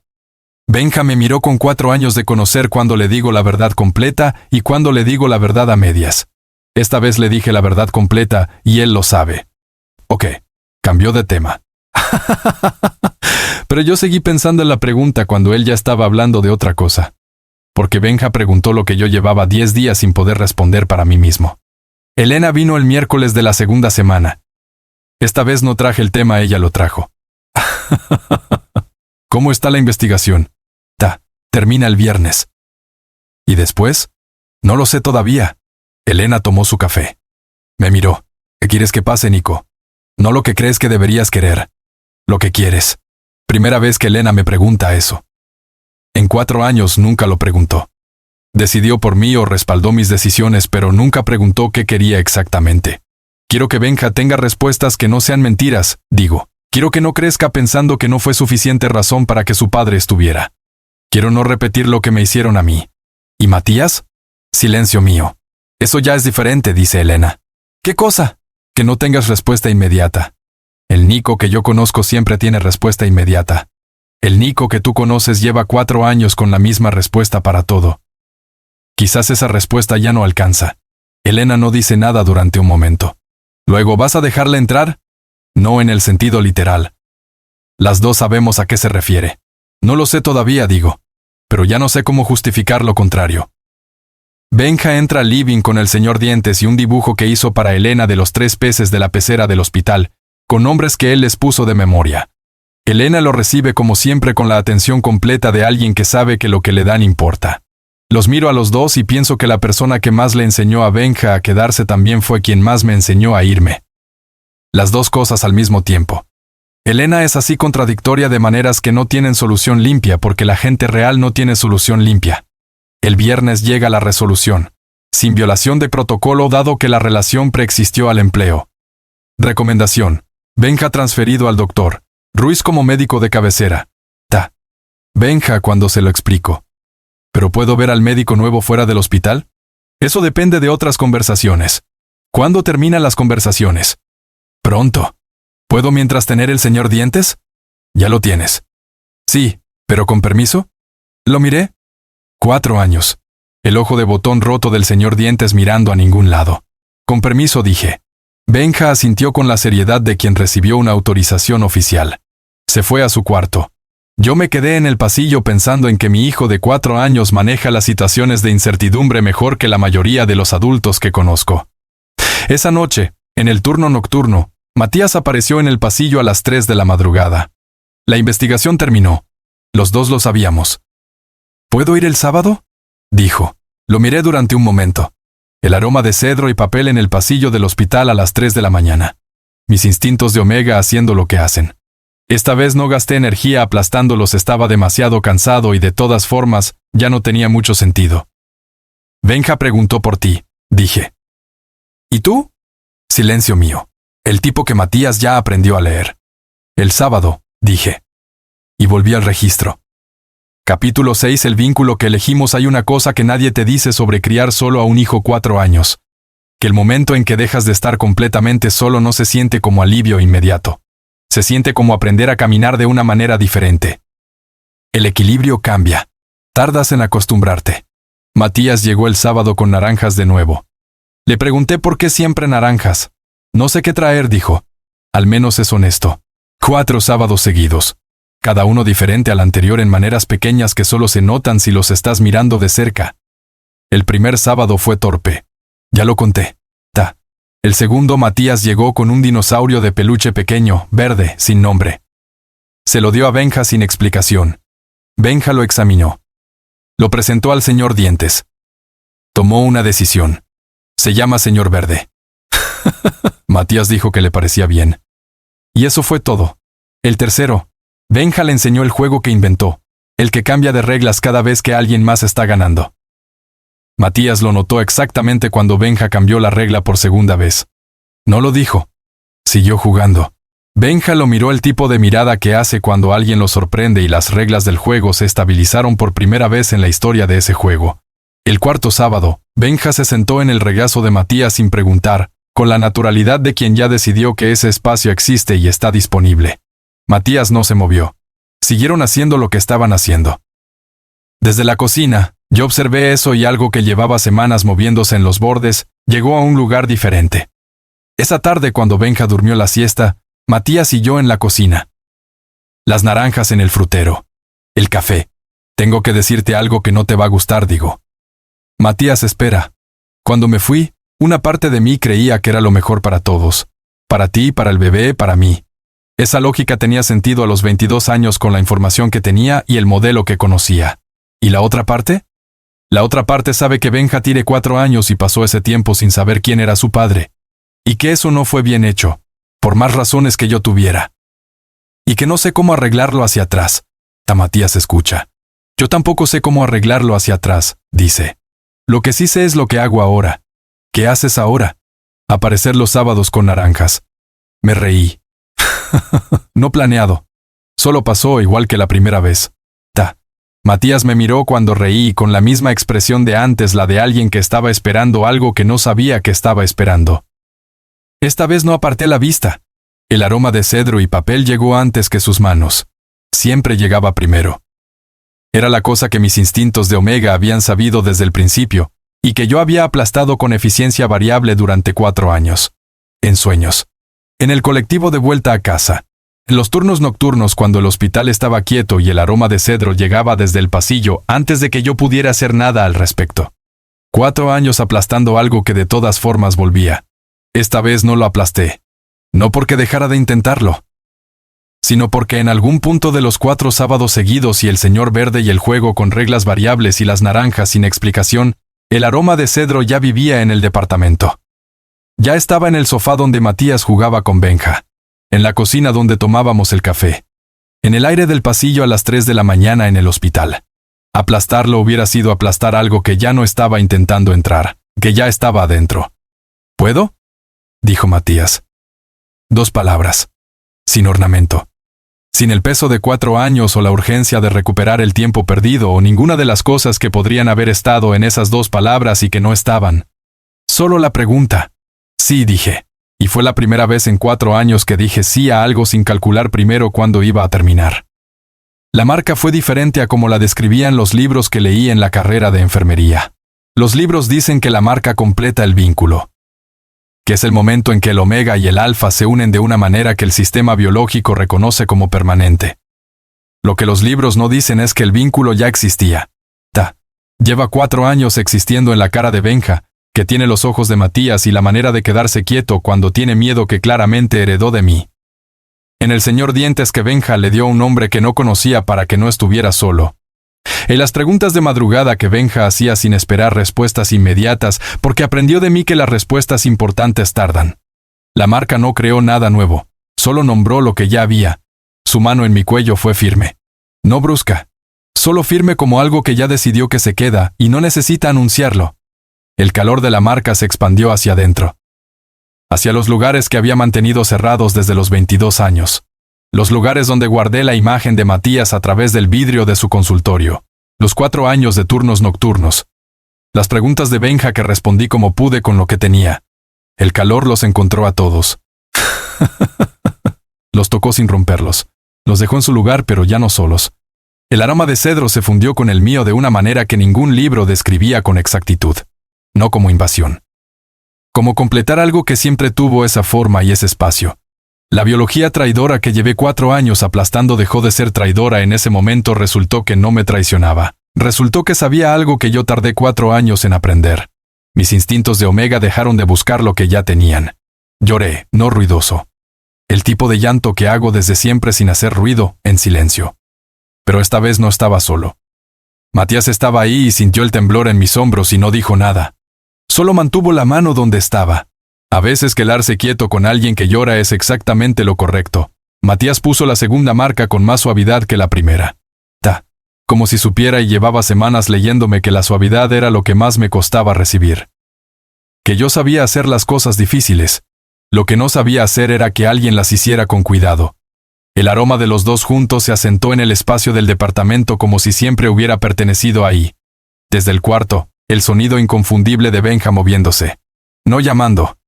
Benja me miró con 4 años de conocer cuándo le digo la verdad completa y cuándo le digo la verdad a medias. Esta vez le dije la verdad completa y él lo sabe. Ok, cambió de tema. Pero yo seguí pensando en la pregunta cuando él ya estaba hablando de otra cosa. Porque Benja preguntó lo que yo llevaba 10 días sin poder responder para mí mismo. Elena vino el miércoles de la segunda semana. Esta vez no traje el tema, ella lo trajo. ¿Cómo está la investigación? Termina el viernes. ¿Y después? No lo sé todavía. Elena tomó su café. Me miró. ¿Qué quieres que pase, Nico? No lo que crees que deberías querer. Lo que quieres. Primera vez que Elena me pregunta eso. En 4 años nunca lo preguntó. Decidió por mí o respaldó mis decisiones, pero nunca preguntó qué quería exactamente. Quiero que Benja tenga respuestas que no sean mentiras, digo. Quiero que no crezca pensando que no fue suficiente razón para que su padre estuviera. Quiero no repetir lo que me hicieron a mí. ¿Y Matías? Silencio mío. Eso ya es diferente, dice Elena. ¿Qué cosa? Que no tengas respuesta inmediata. El Nico que yo conozco siempre tiene respuesta inmediata. El Nico que tú conoces lleva 4 años con la misma respuesta para todo. Quizás esa respuesta ya no alcanza. Elena no dice nada durante un momento. Luego, ¿vas a dejarle entrar? No en el sentido literal. Las dos sabemos a qué se refiere. No lo sé todavía, digo. Pero ya no sé cómo justificar lo contrario. Benja entra al living con el señor Dientes y un dibujo que hizo para Elena de los 3 peces de la pecera del hospital, con nombres que él les puso de memoria. Elena lo recibe como siempre con la atención completa de alguien que sabe que lo que le dan importa. Los miro a los dos y pienso que la persona que más le enseñó a Benja a quedarse también fue quien más me enseñó a irme. Las dos cosas al mismo tiempo. Elena es así contradictoria de maneras que no tienen solución limpia porque la gente real no tiene solución limpia. El viernes llega la resolución, sin violación de protocolo dado que la relación preexistió al empleo. Recomendación: Benja transferido al doctor Ruiz como médico de cabecera. Benja cuando se lo explico. ¿Pero puedo ver al médico nuevo fuera del hospital? Eso depende de otras conversaciones. ¿Cuándo terminan las conversaciones? Pronto. ¿Puedo mientras tener el señor Dientes? Ya lo tienes. Sí, pero ¿con permiso? Lo miré. 4 años. El ojo de botón roto del señor Dientes mirando a ningún lado. Con permiso, dije. Benja asintió con la seriedad de quien recibió una autorización oficial. Se fue a su cuarto. Yo me quedé en el pasillo pensando en que mi hijo de 4 años maneja las situaciones de incertidumbre mejor que la mayoría de los adultos que conozco. Esa noche, en el turno nocturno, Matías apareció en el pasillo a las 3 de la madrugada. La investigación terminó. Los dos lo sabíamos. ¿Puedo ir el sábado?, dijo. Lo miré durante un momento. El aroma de cedro y papel en el pasillo del hospital a las 3 de la mañana. Mis instintos de Omega haciendo lo que hacen. Esta vez no gasté energía aplastándolos, estaba demasiado cansado y de todas formas, ya no tenía mucho sentido. Benja preguntó por ti, dije. ¿Y tú? Silencio mío. El tipo que Matías ya aprendió a leer. El sábado, dije. Y volví al registro. Capítulo 6. El vínculo que elegimos. Hay una cosa que nadie te dice sobre criar solo a un hijo 4 años. Que el momento en que dejas de estar completamente solo no se siente como alivio inmediato. Se siente como aprender a caminar de una manera diferente. El equilibrio cambia. Tardas en acostumbrarte. Matías llegó el sábado con naranjas de nuevo. Le pregunté por qué siempre naranjas. No sé qué traer, dijo. Al menos es honesto. 4 sábados seguidos. Cada uno diferente al anterior en maneras pequeñas que solo se notan si los estás mirando de cerca. El primer sábado fue torpe. Ya lo conté. El segundo, Matías llegó con un dinosaurio de peluche pequeño, verde, sin nombre. Se lo dio a Benja sin explicación. Benja lo examinó. Lo presentó al señor Dientes. Tomó una decisión. Se llama señor Verde. Matías dijo que le parecía bien. Y eso fue todo. El tercero. Benja le enseñó el juego que inventó, el que cambia de reglas cada vez que alguien más está ganando. Matías lo notó exactamente cuando Benja cambió la regla por segunda vez. No lo dijo. Siguió jugando. Benja lo miró, el tipo de mirada que hace cuando alguien lo sorprende, y las reglas del juego se estabilizaron por primera vez en la historia de ese juego. El cuarto sábado, Benja se sentó en el regazo de Matías sin preguntar, con la naturalidad de quien ya decidió que ese espacio existe y está disponible. Matías no se movió. Siguieron haciendo lo que estaban haciendo. Desde la cocina, yo observé eso, y algo que llevaba semanas moviéndose en los bordes, llegó a un lugar diferente. Esa tarde, cuando Benja durmió la siesta, Matías y yo en la cocina. Las naranjas en el frutero. El café. Tengo que decirte algo que no te va a gustar, digo. Matías espera. Cuando me fui, una parte de mí creía que era lo mejor para todos. Para ti, para el bebé, para mí. Esa lógica tenía sentido a los 22 años con la información que tenía y el modelo que conocía. ¿Y la otra parte? La otra parte sabe que Benja tiene 4 años y pasó ese tiempo sin saber quién era su padre. Y que eso no fue bien hecho, por más razones que yo tuviera. Y que no sé cómo arreglarlo hacia atrás. Matías escucha. Yo tampoco sé cómo arreglarlo hacia atrás, dice. Lo que sí sé es lo que hago ahora. ¿Qué haces ahora? Aparecer los sábados con naranjas. Me reí. No planeado. Solo pasó igual que la primera vez. Matías me miró cuando reí, con la misma expresión de antes, la de alguien que estaba esperando algo que no sabía que estaba esperando. Esta vez no aparté la vista. El aroma de cedro y papel llegó antes que sus manos. Siempre llegaba primero. Era la cosa que mis instintos de Omega habían sabido desde el principio, y que yo había aplastado con eficiencia variable durante 4 años. En sueños. En el colectivo de vuelta a casa. En los turnos nocturnos, cuando el hospital estaba quieto y el aroma de cedro llegaba desde el pasillo antes de que yo pudiera hacer nada al respecto. 4 años aplastando algo que de todas formas volvía. Esta vez no lo aplasté. No porque dejara de intentarlo, sino porque en algún punto de los 4 sábados seguidos, y el señor verde y el juego con reglas variables y las naranjas sin explicación, el aroma de cedro ya vivía en el departamento. Ya estaba en el sofá donde Matías jugaba con Benja. En la cocina donde tomábamos el café. En el aire del pasillo a las 3 de la mañana en el hospital. Aplastarlo hubiera sido aplastar algo que ya no estaba intentando entrar, que ya estaba adentro. ¿Puedo?, dijo Matías. 2 palabras. Sin ornamento. Sin el peso de 4 años o la urgencia de recuperar el tiempo perdido o ninguna de las cosas que podrían haber estado en esas 2 palabras y que no estaban. Solo la pregunta. Sí, dije. Y fue la primera vez en 4 años que dije sí a algo sin calcular primero cuándo iba a terminar. La marca fue diferente a como la describían los libros que leí en la carrera de enfermería. Los libros dicen que la marca completa el vínculo. Que es el momento en que el omega y el alfa se unen de una manera que el sistema biológico reconoce como permanente. Lo que los libros no dicen es que el vínculo ya existía. Lleva 4 años existiendo en la cara de Benja, que tiene los ojos de Matías y la manera de quedarse quieto cuando tiene miedo que claramente heredó de mí. En el señor Dientes que Benja le dio un nombre que no conocía para que no estuviera solo. En las preguntas de madrugada que Benja hacía sin esperar respuestas inmediatas, porque aprendió de mí que las respuestas importantes tardan. La marca no creó nada nuevo, solo nombró lo que ya había. Su mano en mi cuello fue firme. No brusca. Solo firme como algo que ya decidió que se queda y no necesita anunciarlo. El calor de la marca se expandió hacia adentro. Hacia los lugares que había mantenido cerrados desde los 22 años. Los lugares donde guardé la imagen de Matías a través del vidrio de su consultorio. Los 4 años de turnos nocturnos. Las preguntas de Benja que respondí como pude con lo que tenía. El calor los encontró a todos. Los tocó sin romperlos. Los dejó en su lugar, pero ya no solos. El aroma de cedro se fundió con el mío de una manera que ningún libro describía con exactitud. No como invasión. Como completar algo que siempre tuvo esa forma y ese espacio. La biología traidora que llevé 4 años aplastando dejó de ser traidora en ese momento. Resultó que no me traicionaba. Resultó que sabía algo que yo tardé 4 años en aprender. Mis instintos de Omega dejaron de buscar lo que ya tenían. Lloré, no ruidoso. El tipo de llanto que hago desde siempre sin hacer ruido, en silencio. Pero esta vez no estaba solo. Matías estaba ahí y sintió el temblor en mis hombros y no dijo nada. Solo mantuvo la mano donde estaba. A veces quedarse quieto con alguien que llora es exactamente lo correcto. Matías puso la segunda marca con más suavidad que la primera. como si supiera y llevaba semanas leyéndome que la suavidad era lo que más me costaba recibir. Que yo sabía hacer las cosas difíciles. Lo que no sabía hacer era que alguien las hiciera con cuidado. El aroma de los dos juntos se asentó en el espacio del departamento como si siempre hubiera pertenecido ahí. Desde el cuarto, el sonido inconfundible de Benja moviéndose. No llamando.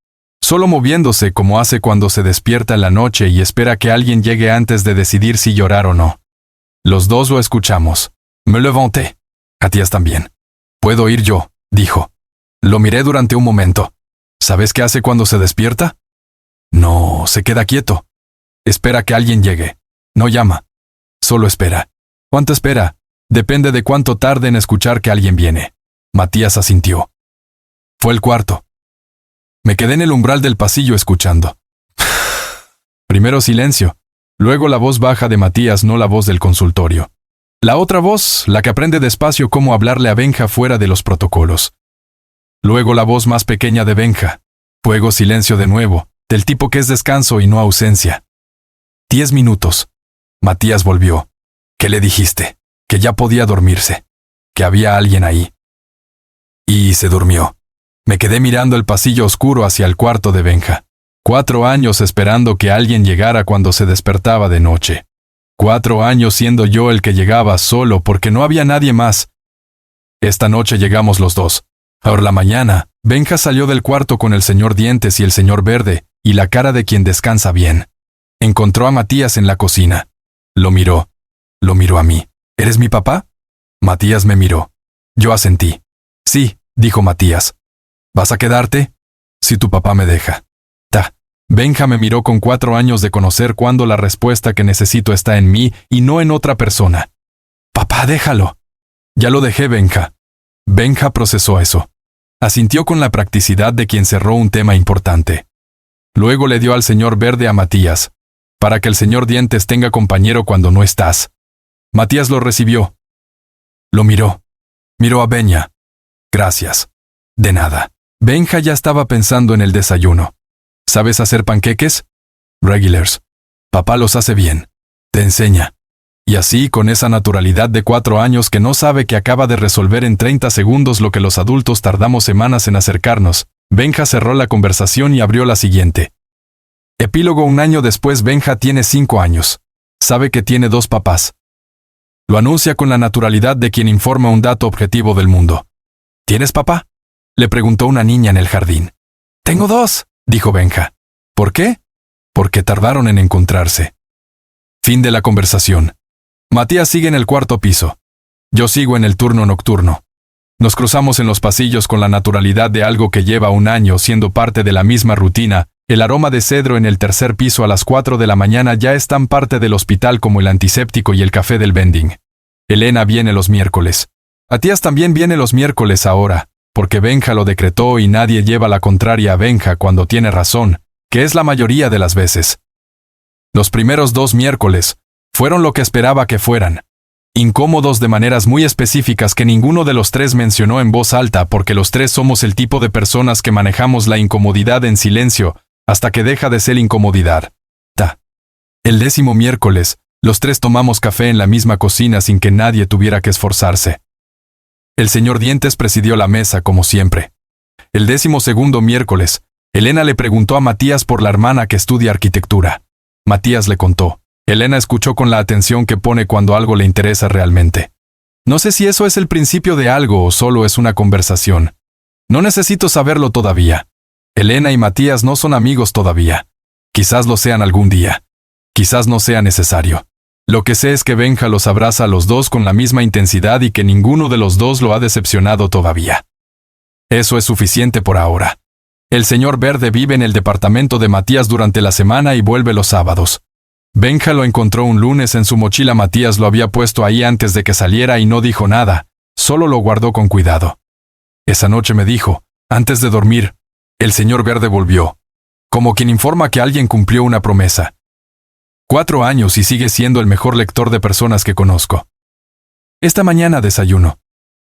Solo moviéndose como hace cuando se despierta en la noche y espera que alguien llegue antes de decidir si llorar o no. Los dos lo escuchamos. Me levanté. Matías también. «Puedo ir yo», dijo. Lo miré durante un momento. ¿Sabes qué hace cuando se despierta? No, se queda quieto. Espera que alguien llegue. No llama. Solo espera. ¿Cuánto espera? Depende de cuánto tarde en escuchar que alguien viene. Matías asintió. Fue el cuarto. Me quedé en el umbral del pasillo escuchando. Primero silencio. Luego la voz baja de Matías, no la voz del consultorio. La otra voz, la que aprende despacio cómo hablarle a Benja fuera de los protocolos. Luego la voz más pequeña de Benja. Luego silencio de nuevo, del tipo que es descanso y no ausencia. 10 minutos. Matías volvió. ¿Qué le dijiste? Que ya podía dormirse. Que había alguien ahí. Y se durmió. Me quedé mirando el pasillo oscuro hacia el cuarto de Benja. 4 años esperando que alguien llegara cuando se despertaba de noche. 4 años siendo yo el que llegaba solo porque no había nadie más. Esta noche llegamos los dos. Por la mañana, Benja salió del cuarto con el señor Dientes y el señor Verde, y la cara de quien descansa bien. Encontró a Matías en la cocina. Lo miró. Lo miró a mí. ¿Eres mi papá? Matías me miró. Yo asentí. Sí, dijo Matías. ¿Vas a quedarte? Si tu papá me deja. Benja me miró con 4 años de conocer cuándo la respuesta que necesito está en mí y no en otra persona. Papá, déjalo. Ya lo dejé, Benja. Benja procesó eso. Asintió con la practicidad de quien cerró un tema importante. Luego le dio al señor Verde a Matías, para que el señor Dientes tenga compañero cuando no estás. Matías lo recibió. Lo miró. Miró a Benja. Gracias. De nada. Benja ya estaba pensando en el desayuno. ¿Sabes hacer panqueques? Regulars. Papá los hace bien. Te enseña. Y así, con esa naturalidad de 4 años que no sabe que acaba de resolver en 30 segundos lo que los adultos tardamos semanas en acercarnos, Benja cerró la conversación y abrió la siguiente. Epílogo: 1 año después, Benja tiene 5 años. Sabe que tiene 2 papás. Lo anuncia con la naturalidad de quien informa un dato objetivo del mundo. ¿Tienes papá? Le preguntó una niña en el jardín. Tengo 2, dijo Benja. ¿Por qué? Porque tardaron en encontrarse. Fin de la conversación. Matías sigue en el 4º piso. Yo sigo en el turno nocturno. Nos cruzamos en los pasillos con la naturalidad de algo que lleva 1 año siendo parte de la misma rutina. El aroma de cedro en el 3er piso a las 4 de la mañana ya es tan parte del hospital como el antiséptico y el café del vending. Elena viene los miércoles. Matías también viene los miércoles ahora, porque Benja lo decretó y nadie lleva la contraria a Benja cuando tiene razón, que es la mayoría de las veces. Los primeros 2 miércoles fueron lo que esperaba que fueran. Incómodos de maneras muy específicas que ninguno de los 3 mencionó en voz alta porque los 3 somos el tipo de personas que manejamos la incomodidad en silencio hasta que deja de ser incomodidad. El 10º miércoles, los 3 tomamos café en la misma cocina sin que nadie tuviera que esforzarse. El señor Dientes presidió la mesa como siempre. El 12º miércoles, Elena le preguntó a Matías por la hermana que estudia arquitectura. Matías le contó. Elena escuchó con la atención que pone cuando algo le interesa realmente. No sé si eso es el principio de algo o solo es una conversación. No necesito saberlo todavía. Elena y Matías no son amigos todavía. Quizás lo sean algún día. Quizás no sea necesario. Lo que sé es que Benja los abraza a los 2 con la misma intensidad y que ninguno de los 2 lo ha decepcionado todavía. Eso es suficiente por ahora. El señor Verde vive en el departamento de Matías durante la semana y vuelve los sábados. Benja lo encontró un lunes en su mochila. Matías lo había puesto ahí antes de que saliera y no dijo nada, solo lo guardó con cuidado. Esa noche me dijo, antes de dormir, el señor Verde volvió. Como quien informa que alguien cumplió una promesa. 4 años y sigue siendo el mejor lector de personas que conozco. Esta mañana desayuno.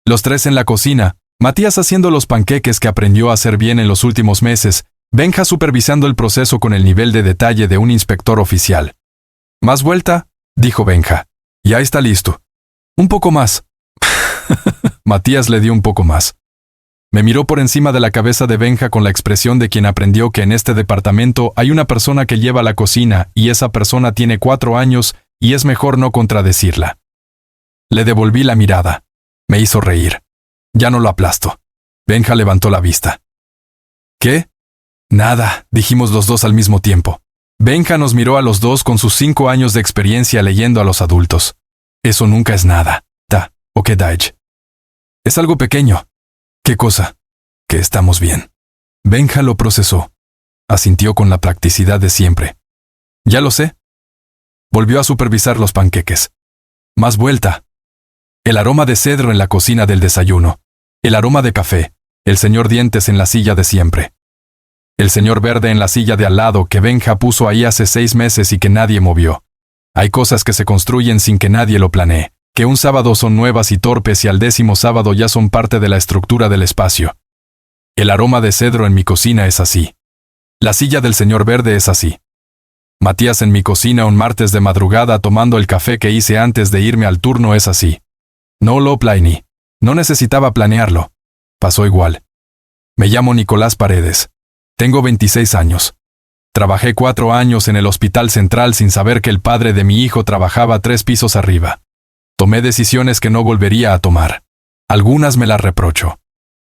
Los 3 en la cocina, Matías haciendo los panqueques que aprendió a hacer bien en los últimos meses, Benja supervisando el proceso con el nivel de detalle de un inspector oficial. «Más vuelta», dijo Benja. «Ya está listo». Un poco más. Matías le dio un poco más. Me miró por encima de la cabeza de Benja con la expresión de quien aprendió que en este departamento hay una persona que lleva la cocina y esa persona tiene 4 años y es mejor no contradecirla. Le devolví la mirada. Me hizo reír. Ya no lo aplasto. Benja levantó la vista. ¿Qué? Nada, dijimos los dos al mismo tiempo. Benja nos miró a los dos con sus 5 años de experiencia leyendo a los adultos. Eso nunca es nada. ¿O qué, Daich? Es algo pequeño. ¿Qué cosa? Que estamos bien. Benja lo procesó. Asintió con la practicidad de siempre. Ya lo sé. Volvió a supervisar los panqueques. Más vuelta. El aroma de cedro en la cocina del desayuno. El aroma de café. El señor Dientes en la silla de siempre. El señor Verde en la silla de al lado que Benja puso ahí hace 6 meses y que nadie movió. Hay cosas que se construyen sin que nadie lo planee, que un sábado son nuevas y torpes y al 10º sábado ya son parte de la estructura del espacio. El aroma de cedro en mi cocina es así. La silla del señor Verde es así. Matías en mi cocina un martes de madrugada tomando el café que hice antes de irme al turno es así. No lo planeé. No necesitaba planearlo. Pasó igual. Me llamo Nicolás Paredes. Tengo 26 años. Trabajé 4 años en el Hospital Central sin saber que el padre de mi hijo trabajaba 3 pisos arriba. Tomé decisiones que no volvería a tomar. Algunas me las reprocho.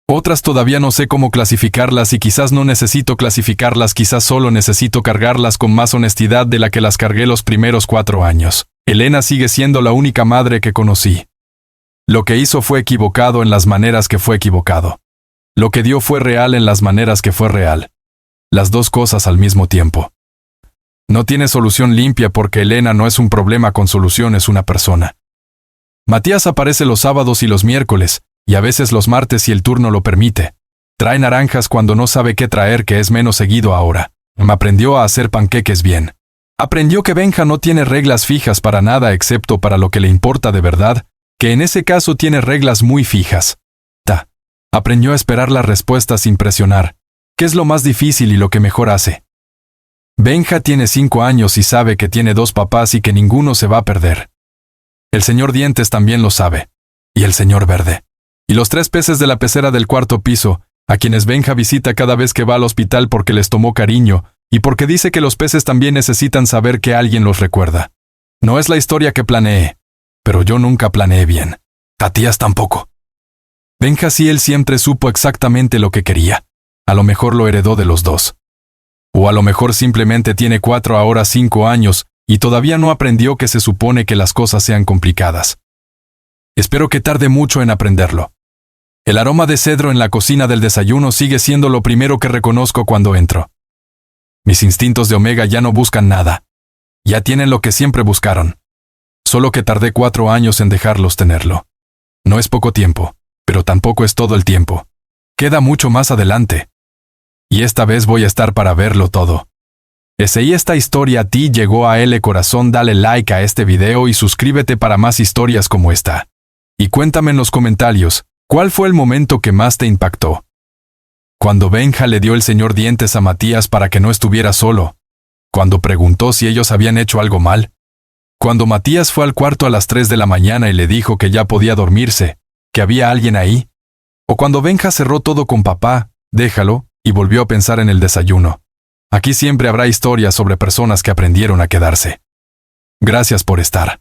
Otras todavía no sé cómo clasificarlas y quizás no necesito clasificarlas, quizás solo necesito cargarlas con más honestidad de la que las cargué los primeros 4 años. Elena sigue siendo la única madre que conocí. Lo que hizo fue equivocado en las maneras que fue equivocado. Lo que dio fue real en las maneras que fue real. Las dos cosas al mismo tiempo. No tiene solución limpia porque Elena no es un problema con solución, es una persona. Matías aparece los sábados y los miércoles, y a veces los martes si el turno lo permite. Trae naranjas cuando no sabe qué traer, que es menos seguido ahora. Me aprendió a hacer panqueques bien. Aprendió que Benja no tiene reglas fijas para nada excepto para lo que le importa de verdad, que en ese caso tiene reglas muy fijas. Aprendió a esperar la respuesta sin presionar, que es lo más difícil y lo que mejor hace. Benja tiene 5 años y sabe que tiene 2 papás y que ninguno se va a perder. El señor Dientes también lo sabe. Y el señor Verde. Y los 3 peces de la pecera del 4º piso, a quienes Benja visita cada vez que va al hospital porque les tomó cariño, y porque dice que los peces también necesitan saber que alguien los recuerda. No es la historia que planeé, pero yo nunca planeé bien. Matías tampoco. Benja sí, él siempre supo exactamente lo que quería. A lo mejor lo heredó de los dos. O a lo mejor simplemente tiene 4 ahora 5 años, y todavía no aprendió que se supone que las cosas sean complicadas. Espero que tarde mucho en aprenderlo. El aroma de cedro en la cocina del desayuno sigue siendo lo primero que reconozco cuando entro. Mis instintos de Omega ya no buscan nada. Ya tienen lo que siempre buscaron. Solo que tardé 4 años en dejarlos tenerlo. No es poco tiempo, pero tampoco es todo el tiempo. Queda mucho más adelante. Y esta vez voy a estar para verlo todo. Si esta historia a ti llegó a L corazón, dale like a este video y suscríbete para más historias como esta. Y cuéntame en los comentarios, ¿cuál fue el momento que más te impactó? Cuando Benja le dio el señor Dientes a Matías para que no estuviera solo. Cuando preguntó si ellos habían hecho algo mal. Cuando Matías fue al cuarto a las 3 de la mañana y le dijo que ya podía dormirse, que había alguien ahí. O cuando Benja cerró todo con papá, déjalo, y volvió a pensar en el desayuno. Aquí siempre habrá historias sobre personas que aprendieron a quedarse. Gracias por estar.